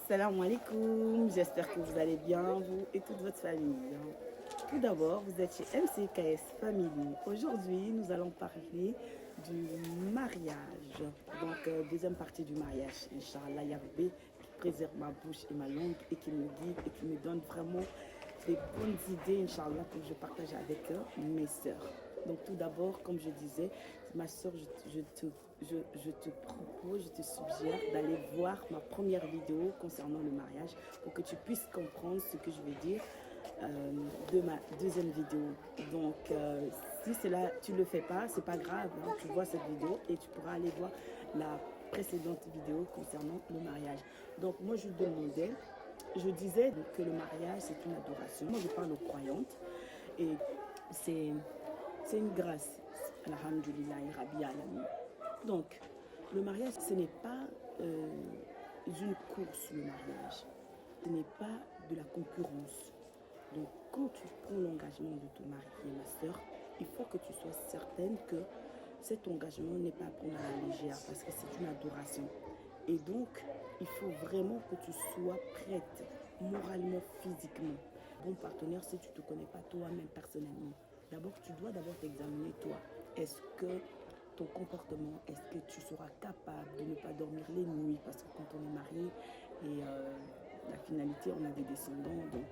Salam alaikum, j'espère que vous allez bien, vous et toute votre famille. Tout d'abord, vous êtes chez MCKS Family. Aujourd'hui, nous allons parler du mariage. Donc, deuxième partie du mariage. Inch'Allah, Yahweh qui préserve ma bouche et ma langue et qui me guide et qui me donne vraiment des bonnes idées, Inch'Allah, que je partage avec mes sœurs. Donc tout d'abord, comme je disais, ma soeur, je te propose, je te suggère d'aller voir ma première vidéo concernant le mariage pour que tu puisses comprendre ce que je vais dire de ma deuxième vidéo. Donc si cela, tu ne le fais pas, c'est pas grave, hein, tu vois cette vidéo et tu pourras aller voir la précédente vidéo concernant le mariage. Donc moi je demandais, je disais que le mariage c'est une adoration. Moi je parle aux croyantes et c'est une grâce. Alhamdulillah, Rabbi Alamin. Donc, le mariage, ce n'est pas une course, le mariage. Ce n'est pas de la concurrence. Donc, quand tu prends l'engagement de te marier, ma soeur, il faut que tu sois certaine que cet engagement n'est pas à prendre à la légère parce que c'est une adoration. Et donc, il faut vraiment que tu sois prête, moralement, physiquement. Bon partenaire, si tu ne te connais pas toi-même personnellement, d'abord, tu dois d'abord t'examiner toi. Est-ce que ton comportement, est-ce que tu seras capable de ne pas dormir les nuits? Parce que quand on est marié et la finalité, on a des descendants, donc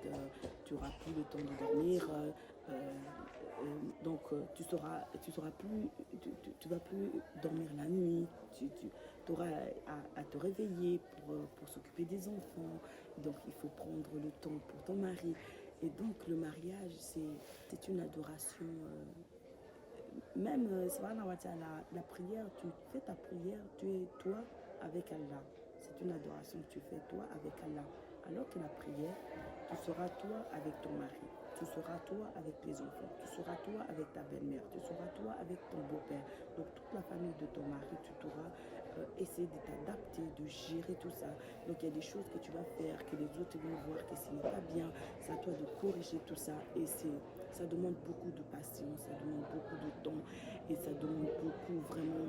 tu n'auras plus le temps de dormir. Donc tu vas plus dormir la nuit. Tu auras à te réveiller pour s'occuper des enfants. Donc il faut prendre le temps pour ton mari. Et donc le mariage, c'est une adoration. Même la prière, tu fais ta prière, tu es toi avec Allah. C'est une adoration que tu fais toi avec Allah. Alors que la prière, tu seras toi avec ton mari, tu seras toi avec tes enfants, tu seras toi avec ta belle-mère, tu seras toi avec ton beau-père. Donc toute la famille de ton mari, tu pourras essayer de t'adapter, de gérer tout ça. Donc il y a des choses que tu vas faire, que les autres vont voir que ce n'est pas bien. C'est à toi de corriger tout ça. Et ça demande beaucoup de patience, ça demande beaucoup de temps et ça demande beaucoup vraiment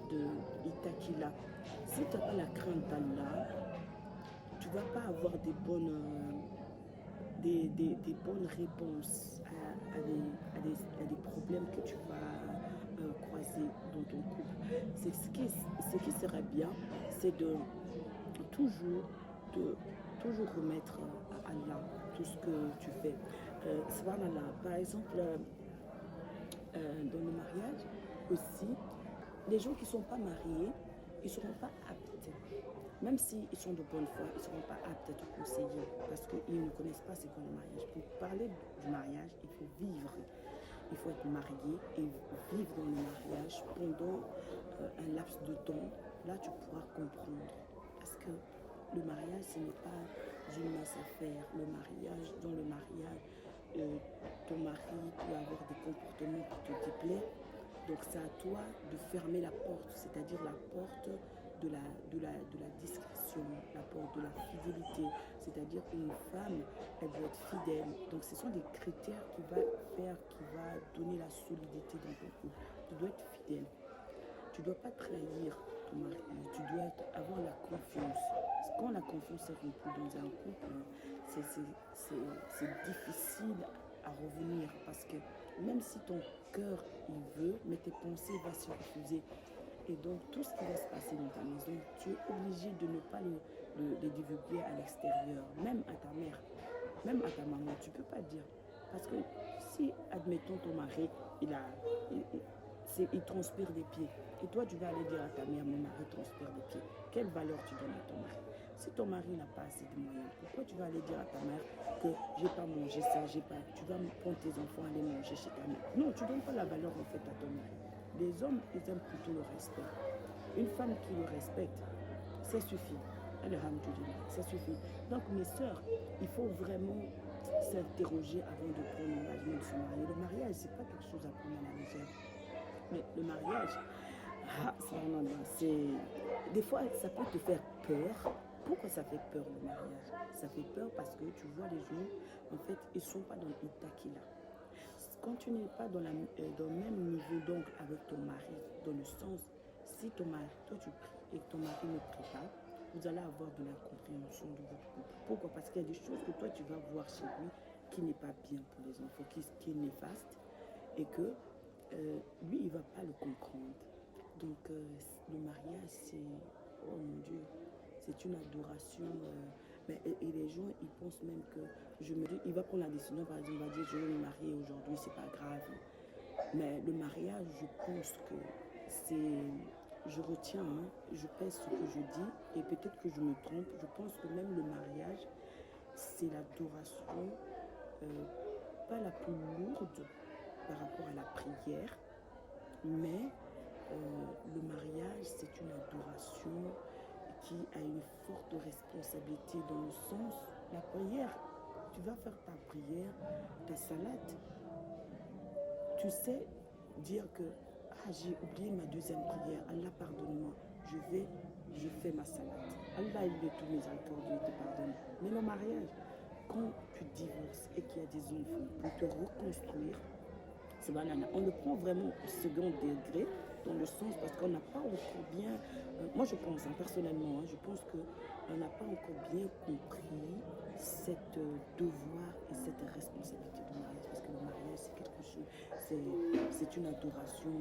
de itakila. Si tu n'as pas la crainte d'Allah, tu ne vas pas avoir des bonnes réponses à des problèmes que tu vas croiser dans ton couple. Ce qui serait bien, c'est de toujours, toujours remettre à Allah tout ce que tu fais. Subhanallah, par exemple, dans le mariage aussi, les gens qui ne sont pas mariés, ils ne seront pas aptes. Même s'ils sont de bonne foi, ils ne seront pas aptes à te conseiller parce qu'ils ne connaissent pas ce qu'est le mariage. Pour parler du mariage, il faut vivre. Il faut être marié et vivre dans le mariage pendant un laps de temps. Là, tu pourras comprendre. Parce que le mariage, ce n'est pas une mince affaire. Le mariage, dans le mariage, ton mari peut avoir des comportements qui te déplaisent. Donc c'est à toi de fermer la porte, c'est-à-dire la porte de la discrétion, la porte de la fidélité. C'est-à-dire qu'une femme, elle doit être fidèle. Donc ce sont des critères qui va donner la solidité dans ton couple. Tu dois être fidèle. Tu ne dois pas trahir ton mari. Tu dois avoir la confiance. Quand la confiance est rompue dans un couple, c'est difficile à revenir parce que même si ton cœur il veut, mais tes pensées vont se refuser. Et donc tout ce qui va se passer dans ta maison, tu es obligé de ne pas les divulguer à l'extérieur, même à ta mère, même à ta maman. Tu ne peux pas dire. Parce que si, admettons, ton mari, il transpire des pieds. Et toi, tu vas aller dire à ta mère, mon mari transpire des pieds. Quelle valeur tu donnes à ton mari? Si ton mari n'a pas assez de moyens, pourquoi tu vas aller dire à ta mère que j'ai pas mangé ça, j'ai pas. Tu vas prendre tes enfants aller manger chez ta mère? Non, tu ne donnes pas la valeur en fait à ton mari. Les hommes, ils aiment plutôt le respect. Une femme qui le respecte, ça suffit. Alhamdulillah, ça suffit. Donc mes sœurs, il faut vraiment s'interroger avant de prendre l'engagement de se marier. Le mariage, c'est pas quelque chose à prendre à la légère. Mais le mariage, des fois, ça peut te faire peur. Pourquoi ça fait peur le mariage? Ça fait peur parce que tu vois les gens, en fait, ils ne sont pas dans l'itakila. Quand tu n'es pas dans le même niveau donc avec ton mari, dans le sens, si ton mari, toi tu pries et que ton mari ne prie pas, vous allez avoir de l'incompréhension de votre couple. Pourquoi? Parce qu'il y a des choses que toi, tu vas voir chez lui qui n'est pas bien pour les enfants, qui est néfaste, et que lui, il ne va pas le comprendre. Donc, le mariage, c'est, oh mon Dieu, c'est une adoration. Et les gens, ils pensent même que, je me dis, il va prendre la décision, par exemple, il va dire, je vais me marier aujourd'hui, c'est pas grave. Mais le mariage, je pense que c'est, je retiens, hein, je pèse ce que je dis, et peut-être que je me trompe, je pense que même le mariage, c'est l'adoration, euh, pas la plus lourde par rapport à la prière, mais le mariage, c'est une adoration qui a une forte responsabilité dans le sens, la prière, tu vas faire ta prière, ta salade, tu sais dire que ah, j'ai oublié ma deuxième prière, Allah pardonne-moi, je fais ma salade. Allah il est tout miséricordieux, il te pardonne. Mais le mariage, quand tu divorces et qu'il y a des enfants pour te reconstruire, c'est banana. On le prend vraiment au second degré, dans le sens parce qu'on n'a pas encore bien, moi je pense, hein, personnellement, hein, je pense qu'on n'a pas encore bien compris cette devoir et cette responsabilité du mariage, parce que le mariage c'est quelque chose, c'est une adoration,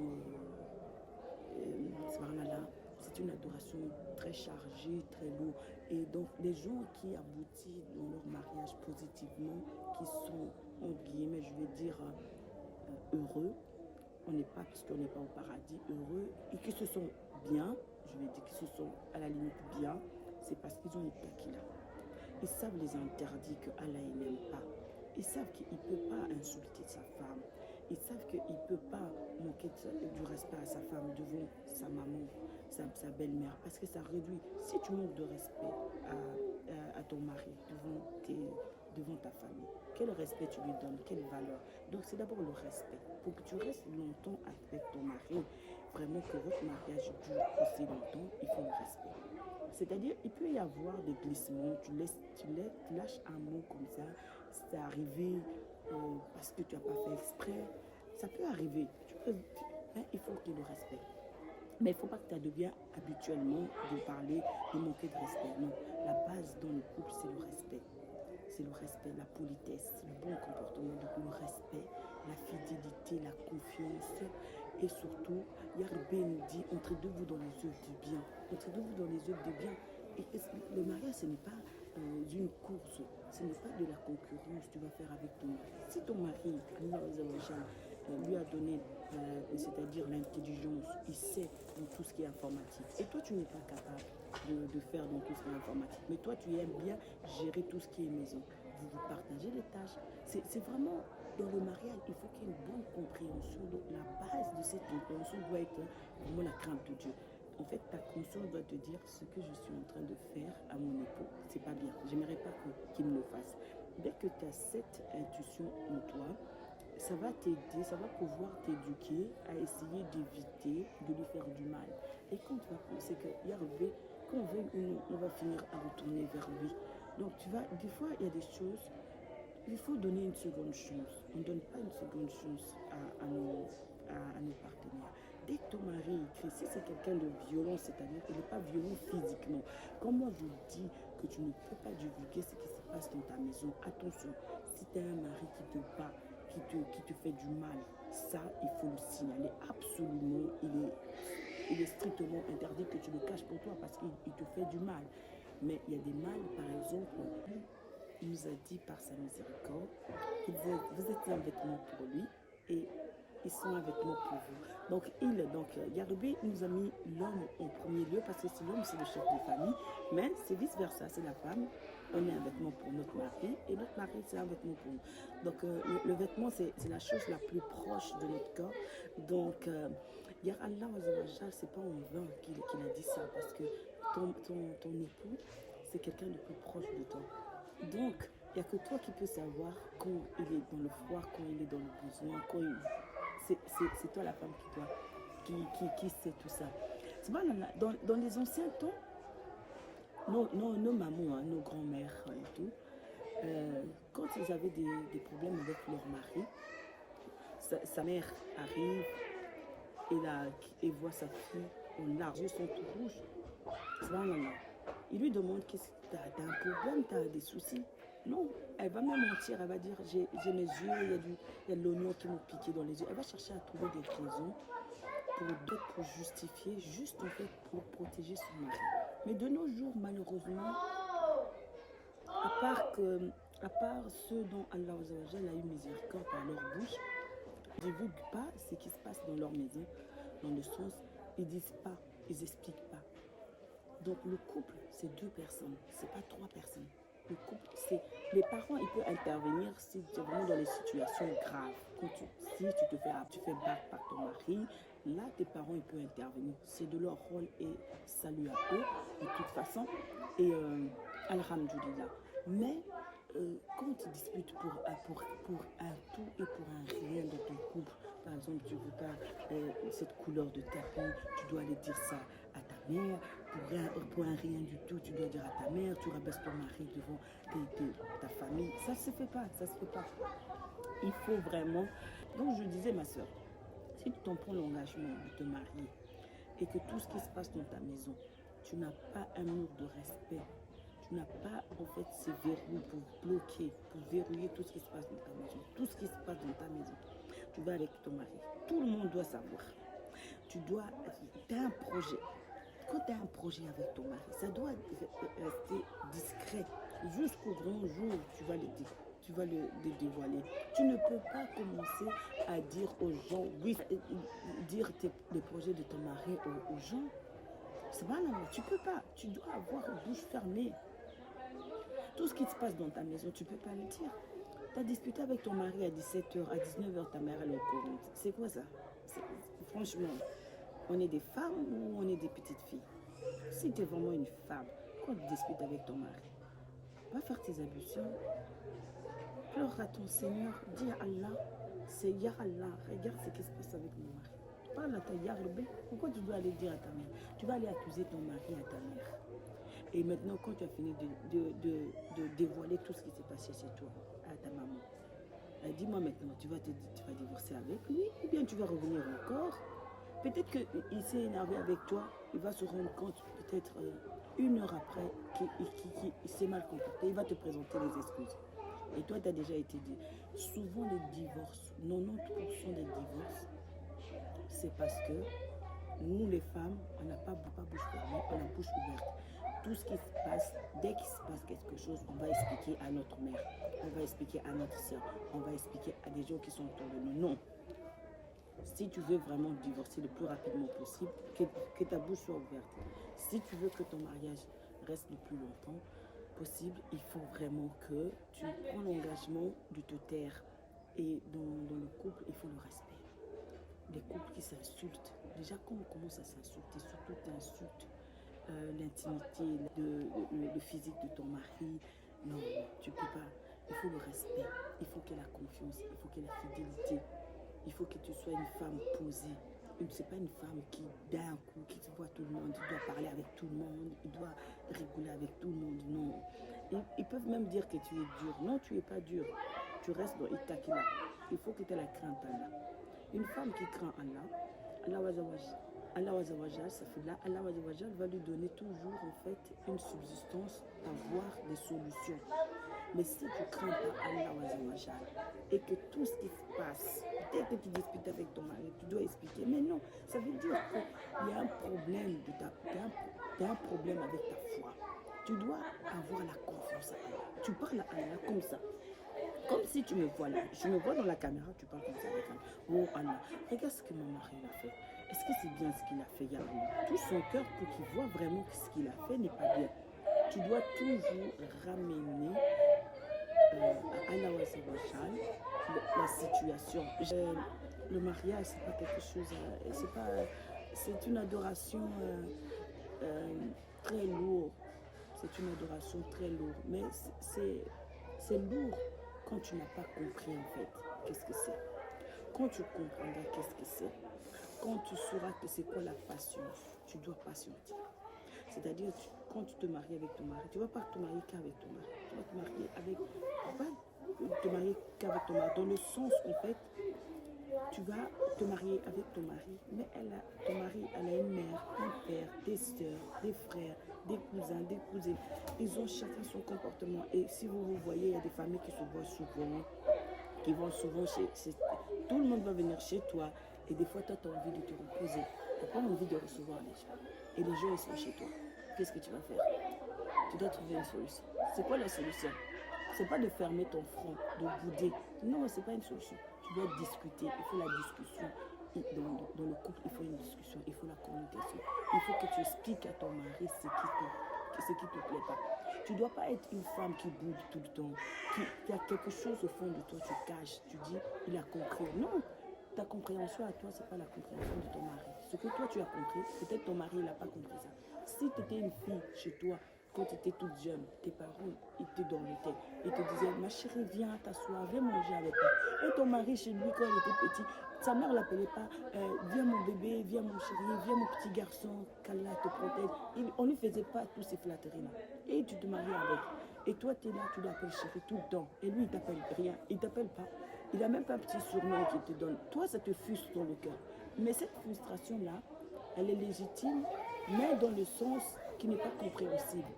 c'est banana. C'est une adoration très chargée, très lourde. Et donc, les gens qui aboutissent dans leur mariage positivement, qui sont, entre guillemets, je vais dire, heureux, on n'est pas, puisqu'on n'est pas au paradis, heureux, et qui se sont bien, je vais dire qu'ils se sont à la limite bien, c'est parce qu'ils ont une taquilla. Ils savent les interdits que Allah n'aime pas. Ils savent qu'il ne peut pas insulter sa femme. Ils savent qu'il ne peut pas manquer du respect à sa femme devant sa maman, sa belle-mère, parce que ça réduit. Si tu manques de respect à ton mari devant ta famille, quel respect tu lui donnes, quelle valeur? Donc c'est d'abord le respect. Pour que tu restes longtemps avec ton mari, vraiment que votre mariage dure aussi longtemps, il faut le respect. C'est-à-dire, il peut y avoir des glissements, tu lâches un mot comme ça, c'est arrivé parce que tu n'as pas fait exprès, ça peut arriver, mais il faut qu'il y ait le respect. Mais il ne faut pas que tu deviens habituellement de parler, de manquer de respect. Non, la base dans le couple, c'est le respect. C'est le respect, la politesse, le bon comportement, donc le respect, la fidélité, la confiance. Et surtout, Yarbé nous dit, entrez-vous dans les œuvres du bien. Entrez-vous dans les œuvres du bien. Et le mariage, ce n'est pas une course, ce n'est pas de la concurrence que tu vas faire avec ton mari. Si ton mari, lui a donné, c'est-à-dire l'intelligence, il sait dans tout ce qui est informatique, et toi tu n'es pas capable de faire dans tout ce qui est informatique, mais toi tu aimes bien gérer tout ce qui est maison, vous partagez les tâches. C'est vraiment, dans le mariage, il faut qu'il y ait une bonne compréhension. Donc la base de cette compréhension doit être vraiment la crainte de Dieu. En fait, ta conscience doit te dire ce que je suis en train de faire à mon époux, c'est pas bien. J'aimerais pas qu'il me le fasse. Dès que tu as cette intuition en toi, ça va t'aider, ça va pouvoir t'éduquer à essayer d'éviter de lui faire du mal. Et quand tu vas penser qu'il y a relevé, qu'on veut ou non, on va finir à retourner vers lui. Donc tu vas, des fois, il y a des choses, il faut donner une seconde chance. On ne donne pas une seconde chance à nos partenaires. Dès que ton mari écrit, si c'est quelqu'un de violent, c'est-à-dire qu'il n'est pas violent physiquement, quand moi je dis que tu ne peux pas divulguer ce qui se passe dans ta maison, attention, si tu as un mari qui te bat, qui te fait du mal, ça, il faut le signaler absolument. Il est strictement interdit que tu le caches pour toi parce qu'il te fait du mal. Mais il y a des mal, par exemple, il nous a dit par sa miséricorde, vous êtes un vêtement pour lui et ils sont un vêtement pour vous. Donc, Yarubé nous a mis l'homme en premier lieu parce que l'homme, c'est le chef de famille, mais c'est vice-versa, c'est la femme. On est un vêtement pour notre mari et notre mari, c'est un vêtement pour nous. Donc, le vêtement, c'est la chose la plus proche de notre corps. Donc, Yar Allah, c'est pas en vain qu'il a dit ça parce que ton époux, c'est quelqu'un de plus proche de toi. Donc, il n'y a que toi qui peux savoir quand il est dans le froid, quand il est dans le besoin, c'est toi la femme qui sait tout ça. C'est pas dans les anciens temps, nos mamans, hein, nos grands-mères et tout, quand ils avaient des problèmes avec leur mari, sa mère arrive et voit sa fille en large, ils sont tout rouges. C'est pas Il lui demande, qu'est-ce que t'as un problème, t'as des soucis? Non, elle va même mentir, elle va dire, j'ai mes yeux, il y a de l'oignon qui m'ont piqué dans les yeux. Elle va chercher à trouver des raisons pour justifier, juste en fait pour protéger son mari. Mais de nos jours, malheureusement, à part ceux dont Allah a eu miséricorde par leur bouche, ils ne divulguent pas ce qui se passe dans leur maison, dans le sens, ils disent pas, ils expliquent pas. Donc le couple, c'est 2 personnes, c'est pas 3 personnes. Le couple, c'est les parents, ils peuvent intervenir si tu es vraiment dans les situations graves. Si tu fais battre par ton mari, là tes parents, ils peuvent intervenir. C'est de leur rôle et salut à eux de toute façon. Et alhamdoulilah. Mais quand tu disputes pour un tout et pour un rien dans ton couple, par exemple, tu ne veux pas cette couleur de tapis, tu dois aller dire ça à ta mère, pour un rien du tout, tu dois dire à ta mère, tu rabaisses ton mari devant ta famille, ça ne se fait pas, ça se fait pas. Il faut vraiment... Donc je disais, ma soeur, si tu t'en prends l'engagement de te marier et que tout ce qui se passe dans ta maison, tu n'as pas un mur de respect, tu n'as pas en fait ces verrous pour bloquer, pour verrouiller tout ce qui se passe dans ta maison, tout ce qui se passe dans ta maison, tu vas avec ton mari. Tout le monde doit savoir. Tu as un projet. Quand tu as un projet avec ton mari, ça doit rester discret jusqu'au grand jour où tu vas le dévoiler. Tu ne peux pas commencer à dire aux gens, oui, dire les projets de ton mari aux gens. C'est pas normal, tu peux pas. Tu dois avoir une bouche fermée. Tout ce qui se passe dans ta maison, tu peux pas le dire. Tu as discuté avec ton mari à 17h, à 19h, ta mère elle est au courant. C'est quoi ça? Franchement, on est des femmes ou on est des petites filles? Si tu es vraiment une femme, quand tu discutes avec ton mari, va faire tes ablutions, pleure à ton Seigneur, dis à Allah, c'est Ya Allah, regarde ce qui se passe avec mon mari. Parle à ta Ya Rabbi. Pourquoi tu dois aller dire à ta mère? Tu vas aller accuser ton mari à ta mère. Et maintenant, quand tu as fini de dévoiler tout ce qui s'est passé chez toi, à ta maman, dis-moi maintenant, tu vas divorcer avec lui ou bien tu vas revenir encore? Peut-être qu'il s'est énervé avec toi, il va se rendre compte peut-être 1 heure après qu'il s'est mal comporté, il va te présenter les excuses. Et toi, tu as déjà été dit. Souvent les divorces, 90% des divorces, c'est parce que nous les femmes, on n'a pas bouche fermée, on a bouche ouverte. Tout ce qui se passe, dès qu'il se passe quelque chose, on va expliquer à notre mère, on va expliquer à notre soeur, on va expliquer à des gens qui sont autour de nous. Non. Si tu veux vraiment divorcer le plus rapidement possible, que ta bouche soit ouverte. Si tu veux que ton mariage reste le plus longtemps possible, il faut vraiment que tu prends l'engagement de te taire. Et dans le couple, il faut le respect. Les couples qui s'insultent, déjà quand on commence à s'insulter, surtout tu insultes l'intimité, le physique de ton mari, non, tu peux pas. Il faut le respect, il faut qu'il y ait la confiance, il faut qu'il y ait la fidélité. Il faut que tu sois une femme posée. Ce n'est pas une femme qui, d'un coup, qui te voit tout le monde, il doit parler avec tout le monde, il doit rigoler avec tout le monde. Non. Ils peuvent même dire que tu es dur. Non, tu n'es pas dur. Tu restes dans Itakila. Il faut que tu aies la crainte Allah. Une femme qui craint Allah, Allah va lui donner toujours en fait une subsistance, avoir des solutions. Mais si tu crains pas Allah et que tout ce qui se passe, dès que tu disputes avec ton mari, tu dois expliquer. Mais non, ça veut dire qu'il y a un problème, un problème avec ta foi. Tu dois avoir la confiance à Allah. Tu parles à Allah comme ça. Comme si tu me vois là, je me vois dans la caméra, tu parles comme ça avec Allah. Oh Allah, regarde ce que mon mari a fait. Est-ce que c'est bien ce qu'il a fait, Ya Allah? Tout son cœur pour qu'il voit vraiment que ce qu'il a fait n'est pas bien. Tu dois toujours ramener à Allah la situation. Le mariage, c'est pas quelque chose, c'est une adoration très lourde. C'est une adoration très lourde, mais c'est lourd quand tu n'as pas compris en fait qu'est-ce que c'est. Quand tu comprendras qu'est-ce que c'est, quand tu sauras que c'est quoi la patience, tu dois patienter. C'est-à-dire, quand tu te maries avec ton mari, tu ne vas pas te marier qu'avec ton mari. Tu vas te marier qu'avec ton mari, dans le sens en fait, tu vas te marier avec ton mari, mais ton mari, elle a une mère, un père, des soeurs, des frères, des cousins, des cousines. Ils ont chacun son comportement. Et si vous voyez, il y a des familles qui se voient souvent, qui vont souvent chez... Tout le monde va venir chez toi. Et des fois, toi, tu as envie de te reposer. Tu n'as pas envie de recevoir les gens. Et les gens, ils sont chez toi. Qu'est-ce que tu vas faire? Tu dois trouver une solution. C'est quoi la solution? C'est pas de fermer ton front, de bouder. Non, c'est pas une solution. Tu dois discuter. Il faut la discussion. Dans le couple, il faut une discussion. Il faut la communication. Il faut que tu expliques à ton mari ce qui te plaît pas. Tu dois pas être une femme qui boude tout le temps. Qui a quelque chose au fond de toi, tu caches. Tu dis, il a compris. Non. Ta compréhension à toi, c'est pas la compréhension de ton mari. Ce que toi tu as compris, peut-être ton mari n'a pas compris ça. Si tu étais une fille chez toi, quand tu étais toute jeune, tes parents, ils te dormitaient. Ils te disaient, ma chérie, viens t'asseoir, viens manger avec moi. Et ton mari, chez lui, quand il était petit, sa mère ne l'appelait pas, viens mon bébé, viens mon chéri, viens mon petit garçon, qu'Allah te protège. On ne lui faisait pas tous ces flatteries-là. Et tu te maries avec. Et toi, tu es là, tu l'appelles chéri tout le temps. Et lui, il t'appelle rien, il t'appelle pas. Il n'a même pas un petit surnom qu'il te donne. Toi, ça te frustre dans le cœur. Mais cette frustration-là, elle est légitime, mais dans le sens qui n'est pas compréhensible.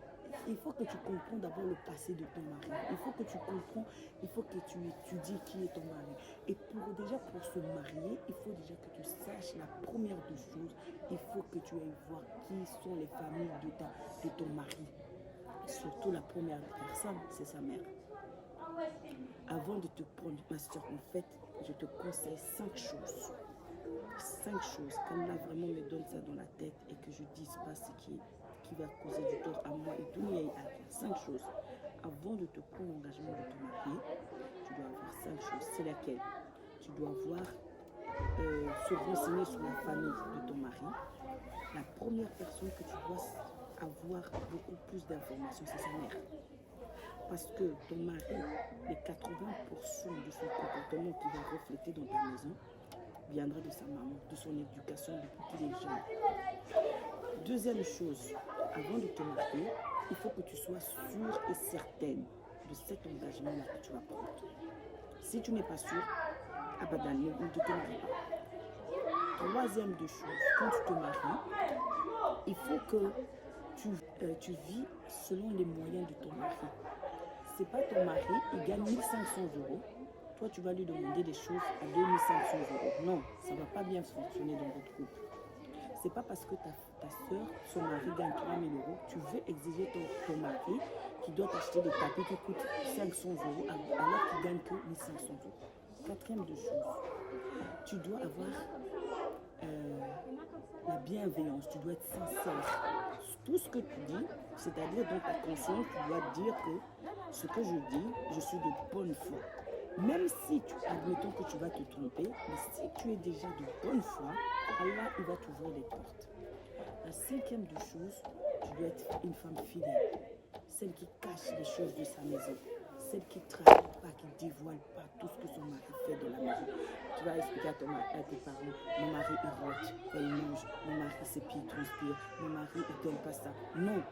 Il faut que tu comprennes d'abord le passé de ton mari. Il faut que tu comprends, il faut que tu étudies qui est ton mari. Et pour se marier, il faut déjà que tu saches la première des choses. Il faut que tu ailles voir qui sont les familles de ton mari. Et surtout la première personne, c'est sa mère. Avant de te prendre, ma soeur, en fait, je te conseille 5 choses. 5 choses. Qu'Allah vraiment me donne ça dans la tête et que je ne dise pas ce qui va causer du tort à moi et Dunia et à toi. 5 choses. Avant de te prendre l'engagement de te marier, tu dois avoir 5 choses. C'est laquelle? Tu dois se renseigner sur la famille de ton mari. La première personne que tu dois avoir beaucoup plus d'informations, c'est sa mère. Parce que ton mari, les 80% de son comportement qui va refléter dans ta maison viendra de sa maman, de son éducation depuis qu'il est jeune. Deuxième chose, avant de te marier, il faut que tu sois sûre et certaine de cet engagement-là que tu vas prendre. Si tu n'es pas sûre, abadan, ne te marie pas. Troisième des choses, quand tu te maries, il faut que tu vis selon les moyens de ton mari. C'est pas ton mari, il gagne 1500 euros. Toi, tu vas lui demander des choses à 2500 euros. Non, ça ne va pas bien fonctionner dans votre couple. C'est pas parce que ta soeur, son mari gagne 3000 euros, tu veux exiger ton mari qui doit t'acheter des tapis qui coûtent 500 euros alors qu'il gagne que 1500 euros. Quatrième de chose, tu dois avoir la bienveillance, tu dois être sincère. Tout ce que tu dis, c'est-à-dire dans ta conscience, tu dois dire que ce que je dis, je suis de bonne foi. Même si admettons que tu vas te tromper, mais si tu es déjà de bonne foi, Allah il va t'ouvrir les portes. La cinquième des choses, tu dois être une femme fidèle, celle qui cache les choses de sa maison, celle qui ne trahit pas, qui ne dévoile pas tout ce que son mari fait de la maison. Tu vas expliquer à tes parents, mon mari il rote, il mange, mon mari ses pieds transpirent, mon mari il ne donne pas ça. Non,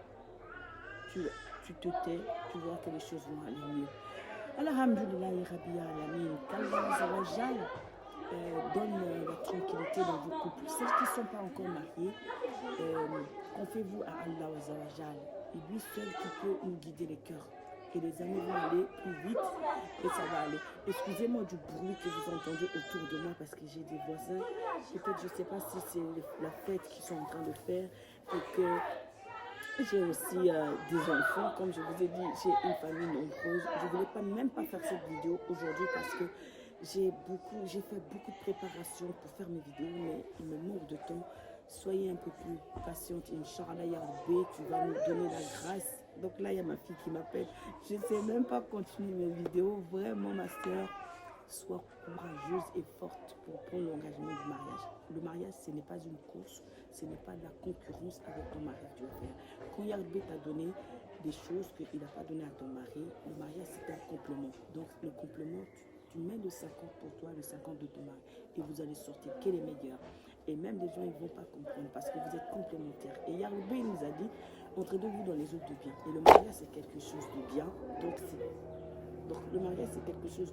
tu te tais, tu vois que les choses vont aller mieux. Alhamdulillah, Rabbi Alamin, qu'Allah donne la tranquillité dans vos couples. Celles qui ne sont pas encore mariées, confiez-vous à Allah Azzawajal. Et lui seul qui peut nous guider les cœurs. Et les années vont aller plus vite et ça va aller. Excusez-moi du bruit que vous entendez autour de moi parce que j'ai des voisins. Peut-être, je ne sais pas si c'est la fête qu'ils sont en train de faire et que j'ai aussi des enfants. Comme je vous ai dit, j'ai une famille nombreuse. Je ne voulais même pas faire cette vidéo aujourd'hui parce que j'ai fait beaucoup de préparation pour faire mes vidéos, mais il me manque de temps. Soyez un peu plus patiente. Inch'Allah, Ya Rabbi, tu vas nous donner la grâce. Donc là, il y a ma fille qui m'appelle. Je ne sais même pas continuer mes vidéos. Vraiment, ma soeur, sois courageuse et forte pour prendre l'engagement du mariage. Le mariage, ce n'est pas une course. Ce n'est pas de la concurrence avec ton mari que tu vas faire. Quand Ya Rabbi t'a donné des choses qu'il n'a pas donné à ton mari, le mariage, c'est un complément. Donc, le complément, tu mets le 50 pour toi, le 50 de ton mari. Et vous allez sortir quel est meilleur. Et même les gens, ils ne vont pas comprendre parce que vous êtes complémentaires. Et Ya Rabbi, il nous a dit, entraidez-vous dans les autres de bien. Et le mariage, c'est quelque chose de bien. Donc le mariage, c'est quelque chose